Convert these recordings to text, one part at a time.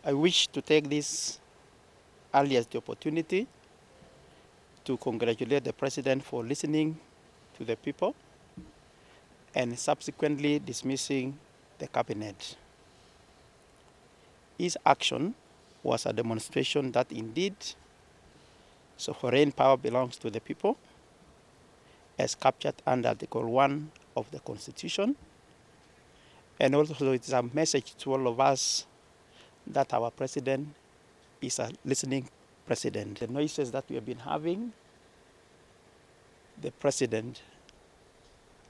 I wish to take this earliest opportunity to congratulate the President for listening to the people and subsequently dismissing the cabinet. His action was a demonstration that indeed sovereign power belongs to the people, as captured under Article 1 of the Constitution. And also it's a message to all of us that our President is a listening President. The noises that we have been having, the President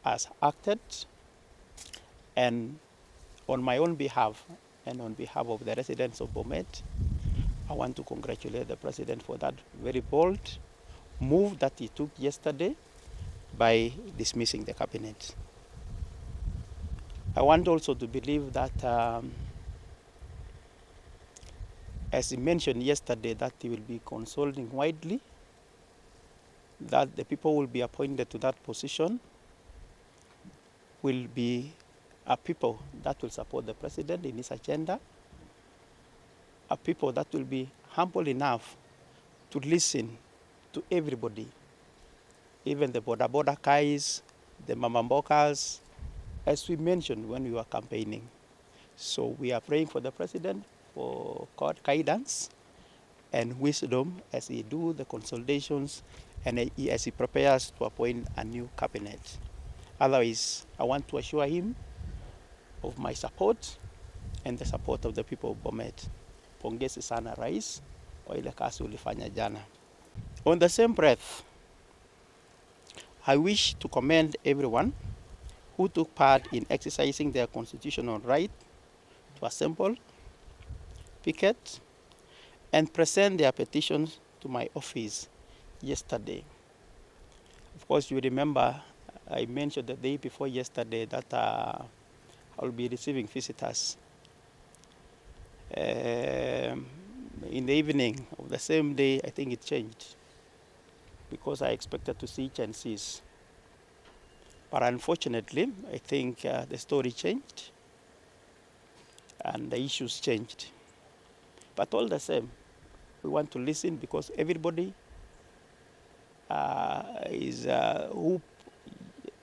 has acted, and on my own behalf and on behalf of the residents of Bomet, I want to congratulate the President for that very bold move that he took yesterday by dismissing the cabinet. I want also to believe that, as he mentioned yesterday, that he will be consulting widely, that the people will be appointed to that position will be a people that will support the President in his agenda, a people that will be humble enough to listen to everybody, even the border guys, the mamambokas, as we mentioned when we were campaigning. So we are praying for the President for God guidance and wisdom as he do the consultations and as he prepares to appoint a new cabinet. Otherwise, I want to assure him of my support and the support of the people of Bomet. Pongezi sana rais kwa ile kazi ulifanya jana. On the same breath, I wish to commend everyone who took part in exercising their constitutional right to assemble, picket, and present their petitions to my office yesterday. Of course, you remember I mentioned the day before yesterday that I will be receiving visitors. In the evening of the same day, I think it changed because I expected to see chances. But unfortunately, I think the story changed and the issues changed. But all the same, we want to listen because everybody who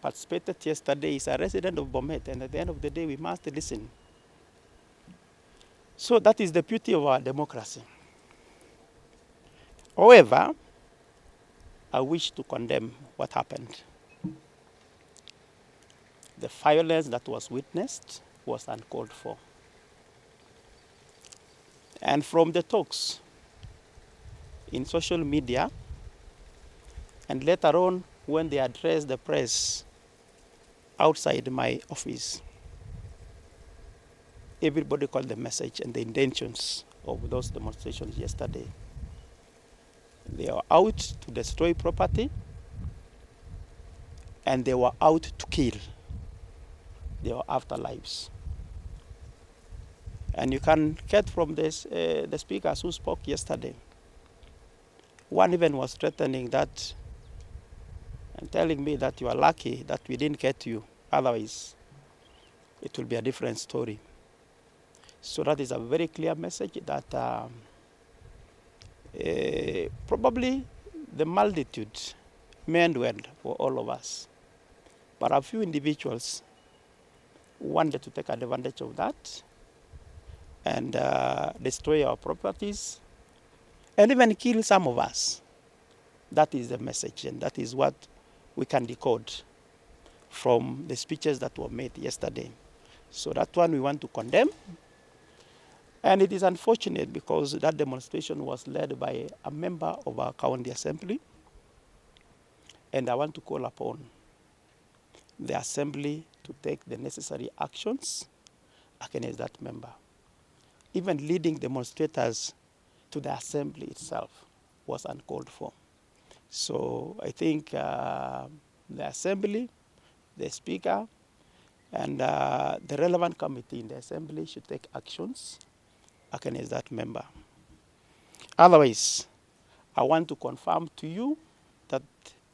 participated yesterday is a resident of Bomet, and at the end of the day, we must listen. So that is the beauty of our democracy. However, I wish to condemn what happened. The violence that was witnessed was uncalled for. And from the talks in social media, and later on when they addressed the press outside my office, everybody called the message and the intentions of those demonstrations yesterday. They were out to destroy property, and they were out to kill. They were after lives. And you can get from this, the speakers who spoke yesterday. One even was threatening that and telling me that you are lucky that we didn't get you. Otherwise, it will be a different story. So that is a very clear message that probably the multitude meant well for all of us. But a few individuals wanted to take advantage of that and destroy our properties and even kill some of us. That is the message, and that is what we can decode from the speeches that were made yesterday. So that one we want to condemn. And it is unfortunate because that demonstration was led by a member of our county assembly. And I want to call upon the assembly to take the necessary actions against that member. Even leading demonstrators to the assembly itself was uncalled for. So I think the assembly, the speaker, and the relevant committee in the assembly should take actions against that member. Otherwise, I want to confirm to you that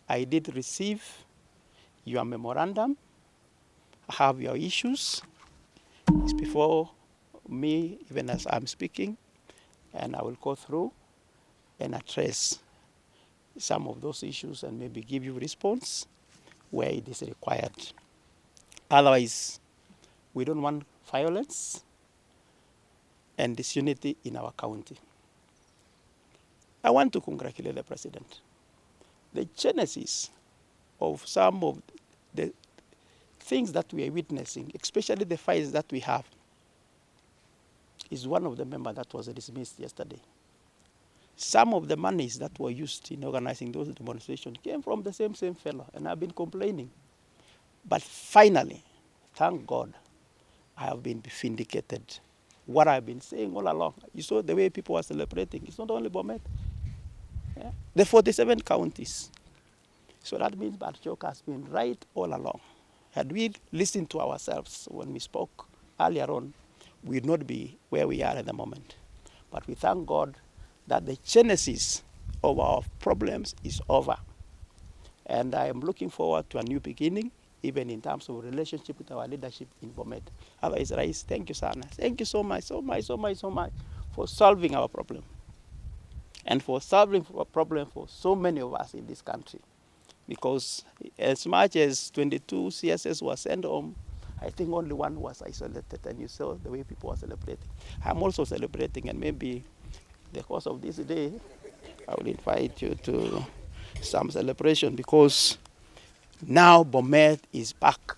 I did receive your memorandum. I have your issues. It's before me, even as I'm speaking. And I will go through and address some of those issues and maybe give you response where it is required. Otherwise, we don't want violence and disunity in our county. I want to congratulate the president. The genesis of some of the things that we are witnessing, especially the fights that we have, is one of the members that was dismissed yesterday. Some of the monies that were used in organizing those demonstrations came from the same fellow, and I've been complaining. But finally, thank God, I have been vindicated. What I've been saying all along. You saw the way people are celebrating. It's not only Bomet. Yeah? The 47 counties. So that means Barchok has been right all along. Had we listened to ourselves when we spoke earlier on, we would not be where we are at the moment. But we thank God that the genesis of our problems is over. And I am looking forward to a new beginning, even in terms of relationship with our leadership in Bomet. Otherwise, Rais, thank you, Sana. Thank you so much for solving our problem. And for solving a problem for so many of us in this country. Because as much as 22 CSS were sent home, I think only one was isolated, and you saw the way people were celebrating. I'm also celebrating, and maybe the course of this day, I will invite you to some celebration, because now Bomet is back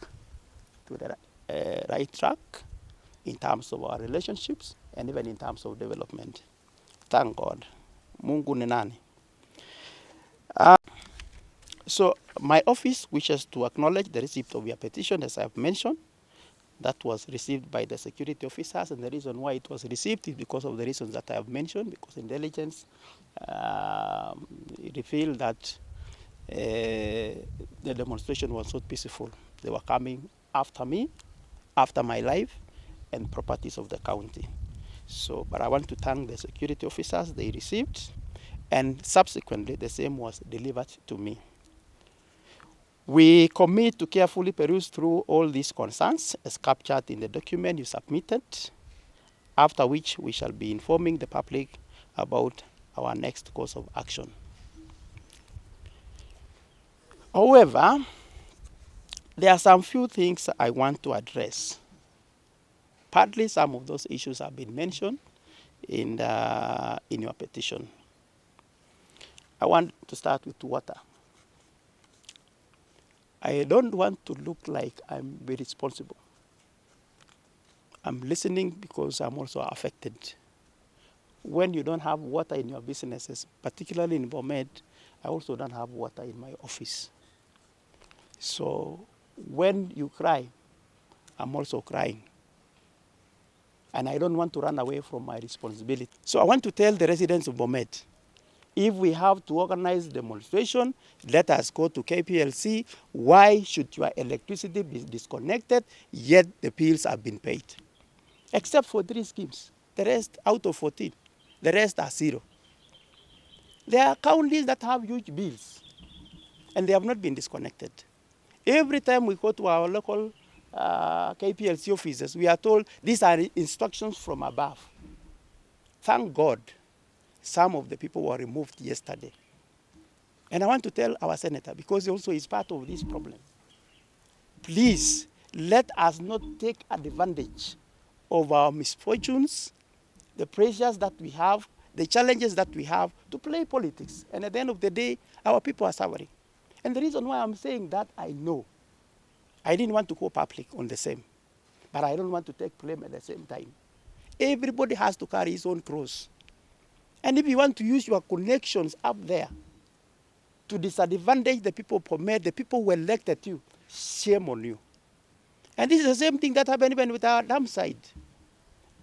to the right track in terms of our relationships and even in terms of development. Thank God. Mungu ni nani? So my office wishes to acknowledge the receipt of your petition, as I have mentioned. That was received by the security officers, and the reason why it was received is because of the reasons that I have mentioned, because intelligence revealed that the demonstration was not peaceful. They were coming after me, after my life and properties of the county. So, but I want to thank the security officers they received, and subsequently the same was delivered to me. We commit to carefully peruse through all these concerns as captured in the document you submitted, after which we shall be informing the public about our next course of action. However, there are some few things I want to address. Partly some of those issues have been mentioned in your petition. I want to start with water. I don't want to look like I'm very responsible. I'm listening because I'm also affected. When you don't have water in your businesses, particularly in Bomet, I also don't have water in my office. So when you cry, I'm also crying. And I don't want to run away from my responsibility. So I want to tell the residents of Bomet, if we have to organize demonstration, let us go to KPLC. Why should your electricity be disconnected, yet the bills have been paid? Except for 3 schemes. The rest, out of 14, the rest are 0. There are counties that have huge bills, and they have not been disconnected. Every time we go to our local KPLC offices, we are told these are instructions from above. Thank God, some of the people were removed yesterday. And I want to tell our senator, because he also is part of this problem, please let us not take advantage of our misfortunes, the pressures that we have, the challenges that we have to play politics. And at the end of the day, our people are suffering. And the reason why I'm saying that, I know. I didn't want to go public on the same, but I don't want to take blame at the same time. Everybody has to carry his own cross. And if you want to use your connections up there to disadvantage the people the people who elected you, shame on you. And this is the same thing that happened even with our dam side.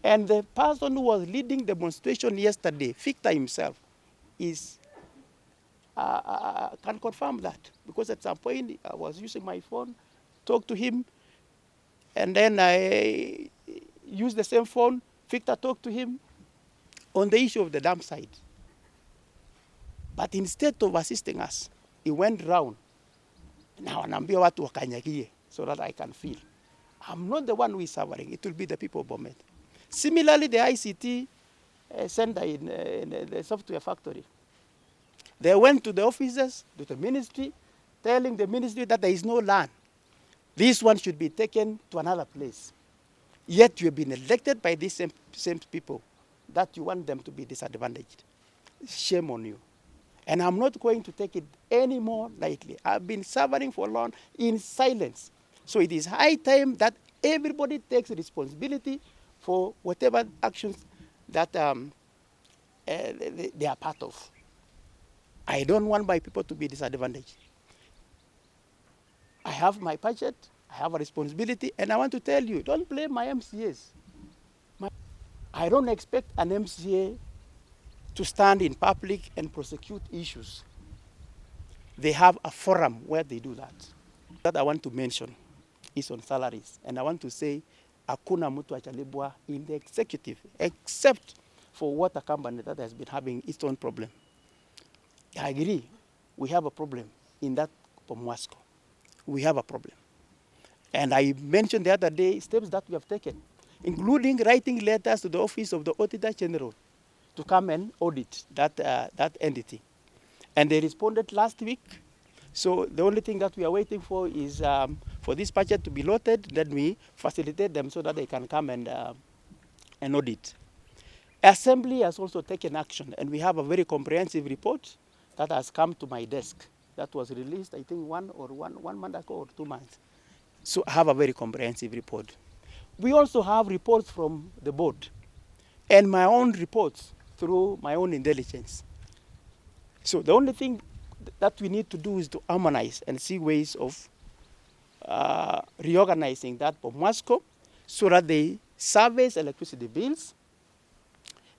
And the person who was leading demonstration yesterday, Victor himself, can confirm that. Because at some point I was using my phone, talked to him, and then I used the same phone. Victor talked to him on the issue of the dam side. But instead of assisting us, he went round. Now anaambia watu wakanyagie so that I can feel. I'm not the one who is suffering. It will be the people of Bomet. Similarly, the ICT center in the software factory. They went to the offices, to the ministry, telling the ministry that there is no land. This one should be taken to another place. Yet you have been elected by these same people that you want them to be disadvantaged. Shame on you. And I'm not going to take it any more lightly. I've been suffering for long in silence. So it is high time that everybody takes responsibility for whatever actions that they are part of. I don't want my people to be disadvantaged. I have my budget, I have a responsibility, and I want to tell you, don't blame my MCAs. I don't expect an MCA to stand in public and prosecute issues. They have a forum where they do that. That I want to mention is on salaries. And I want to say, hakuna mtu achalibwa in the executive, except for water company that has been having its own problem. I agree, we have a problem in that Pomwasco. We have a problem. And I mentioned the other day steps that we have taken, including writing letters to the Office of the Auditor General to come and audit that entity. And they responded last week. So the only thing that we are waiting for is for this budget to be loaded, then we facilitate them so that they can come and audit. Assembly has also taken action, and we have a very comprehensive report that has come to my desk that was released, I think, one month ago or 2 months. So I have a very comprehensive report. We also have reports from the board and my own reports through my own intelligence. So the only thing that we need to do is to harmonize and see ways of reorganizing that for Moscow so that they service electricity bills,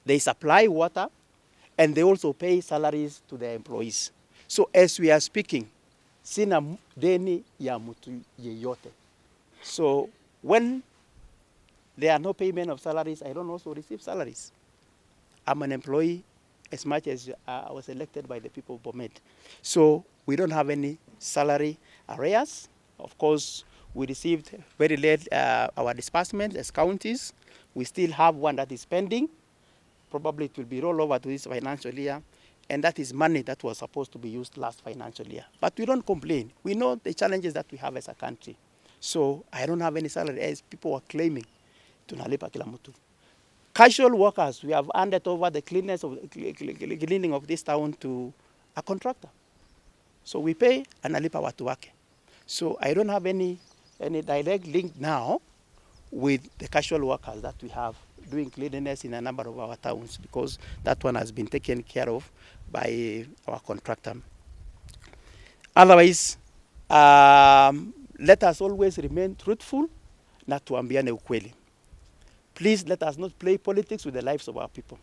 they supply water, and they also pay salaries to their employees. So as we are speaking, sina deni ya mtu yeyote. So when there are no payment of salaries, I don't also receive salaries. I'm an employee as much as I was elected by the people of Bomet. So we don't have any salary arrears. Of course, we received very late our disbursement as counties. We still have one that is pending. Probably it will be rolled over to this financial year. And that is money that was supposed to be used last financial year. But we don't complain. We know the challenges that we have as a country. So I don't have any salary as people are claiming to nalipa kila mtu. Casual workers, we have handed over the cleaning of this town to a contractor. So we pay and nalipa watu wake. So I don't have any direct link now with the casual workers that we have doing cleanliness in a number of our towns, because that one has been taken care of by our contractor. Otherwise, let us always remain truthful na tuambiane ukweli. Please let us not play politics with the lives of our people.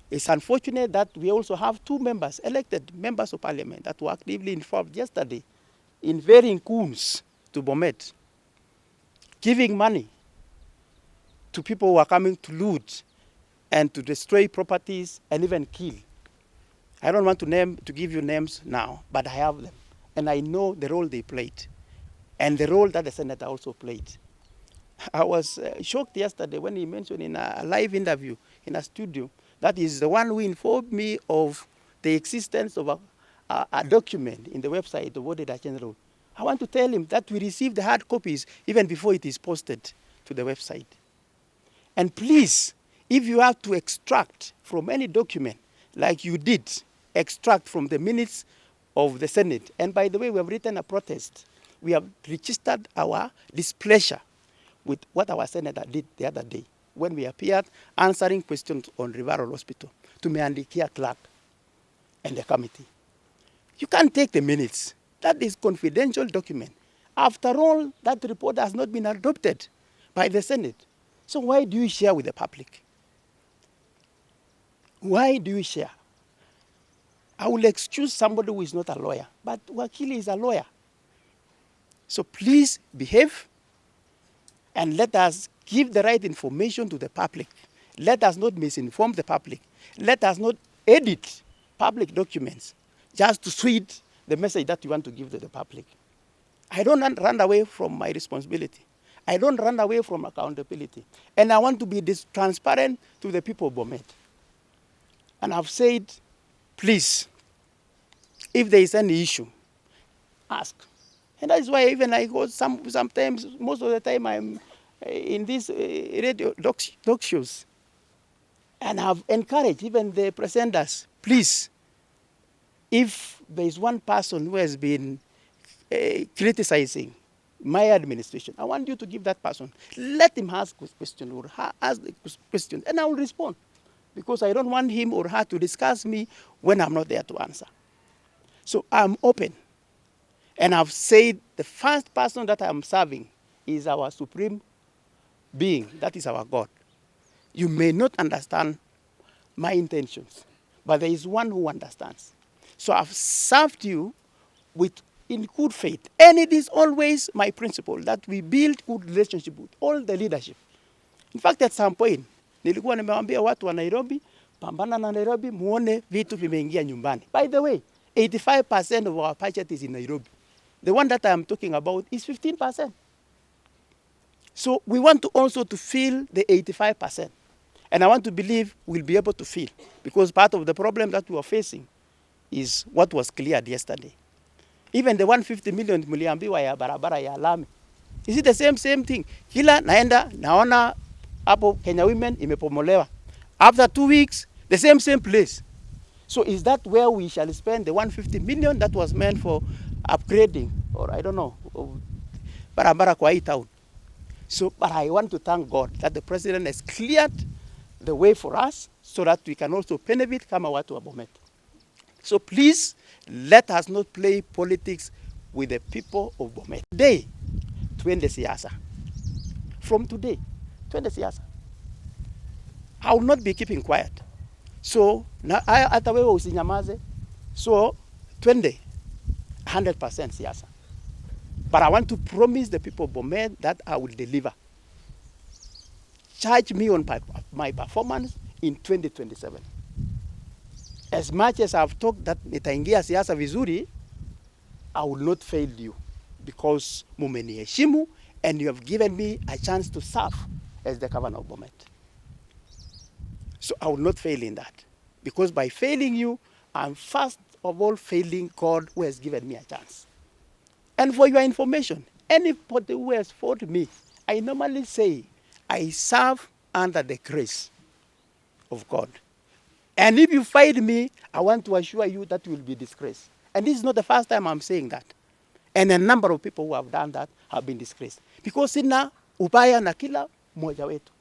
It's unfortunate that we also have 2 members, elected members of parliament, that were actively involved yesterday in varying coups to Bomet, giving money to people who are coming to loot and to destroy properties and even kill. I don't want to give you names now, but I have them. And I know the role they played and the role that the senator also played. I was shocked yesterday when he mentioned in a live interview in a studio that is the one who informed me of the existence of a document in the website of Auditor General. I want to tell him that we received the hard copies even before it is posted to the website. And please, if you have to extract from any document, like you did, extract from the minutes of the Senate. And by the way, we have written a protest. We have registered our displeasure with what our senator did the other day when we appeared answering questions on Riverol Hospital to Meandikia clerk and the committee. You can't take the minutes. That is confidential document. After all, that report has not been adopted by the Senate. So why do you share with the public? Why do you share? I will excuse somebody who is not a lawyer, but Wakili is a lawyer. So please behave and let us give the right information to the public. Let us not misinform the public. Let us not edit public documents just to suit the message that you want to give to the public. I don't run away from my responsibility. I don't run away from accountability. And I want to be transparent to the people of Bomet. And I've said, please, if there is any issue, ask. And that is why even I go sometimes, most of the time I'm in these radio talk shows. And I've encouraged even the presenters, please, if there is one person who has been criticizing my administration, I want you to give that person, let him ask a question or ask the question, and I will respond. Because I don't want him or her to discuss me when I'm not there to answer. So I'm open. And I've said the first person that I'm serving is our supreme being, that is our God. You may not understand my intentions, but there is one who understands. So I've served you in good faith. And it is always my principle that we build good relationship with all the leadership. In fact, at some point, nilikuwa nimewaambia watu wa Nairobi, pambana na Nairobi, muone vitu vimeingia nyumbani. By the way, 85% of our budget is in Nairobi. The one that I'm talking about is 15%. So we want to also to fill the 85%. And I want to believe we'll be able to fill, because part of the problem that we are facing is what was cleared yesterday. Even the 150 million mliambiwa ya barabara ya lami. Is it the same thing? Kila naenda, naona hapo Kenya Women imepomolewa. After 2 weeks, the same place. So is that where we shall spend the 150 million that was meant for upgrading, or I don't know, barabara kwa hii town? So, but I want to thank God that the president has cleared the way for us so that we can also benefit kama watu wa Bomet. So please, let us not play politics with the people of Bomet. Today, twende siasa. From today, twende siasa. I will not be keeping quiet. So, hata wewe usinyamaze. So, twende 100% siasa. But I want to promise the people of Bomet that I will deliver. Charge me on my performance in 2027. As much as I've talked that nitaingia siasa vizuri, I will not fail you, because mumeniheshimu and you have given me a chance to serve as the governor of Bomet. So I will not fail in that, because by failing you, I'm first of all failing God, who has given me a chance. And for your information, anybody who has fought me, I normally say, I serve under the grace of God. And if you fight me, I want to assure you that you will be disgraced. And this is not the first time I'm saying that. And a number of people who have done that have been disgraced. Because sina ubaya na kila mmoja wetu.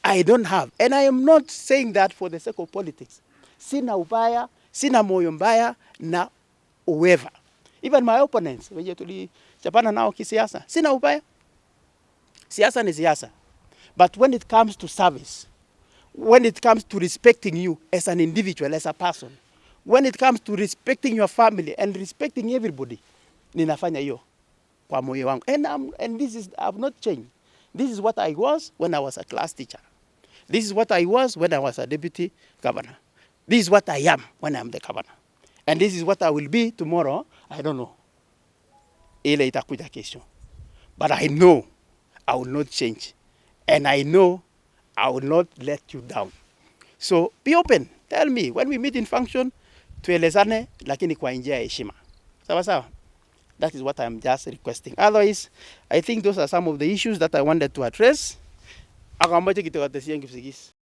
I don't have. And I am not saying that for the sake of politics. Sina ubaya, sina moyo mbaya na whoever. Even my opponents, wenye tulichapana nao kisiasa, sina ubaya. Siasa ni siasa. But when it comes to service, when it comes to respecting you as an individual, as a person, when it comes to respecting your family and respecting everybody, ninafanya hiyo kwa moyo wangu. And this is, I've not changed. This is what I was when I was a class teacher. This is what I was when I was a deputy governor. This is what I am when I'm the governor. And this is what I will be tomorrow. I don't know. Ile itakuja kesho. But I know I will not change. And I know I will not let you down. So be open. Tell me, when we meet in function, tuelezane, lakini kwa njia ya heshima. Sawa sawa? That is what I'm just requesting. Otherwise, I think those are some of the issues that I wanted to address. Ako ambacho kitawatesiya ngipsigis.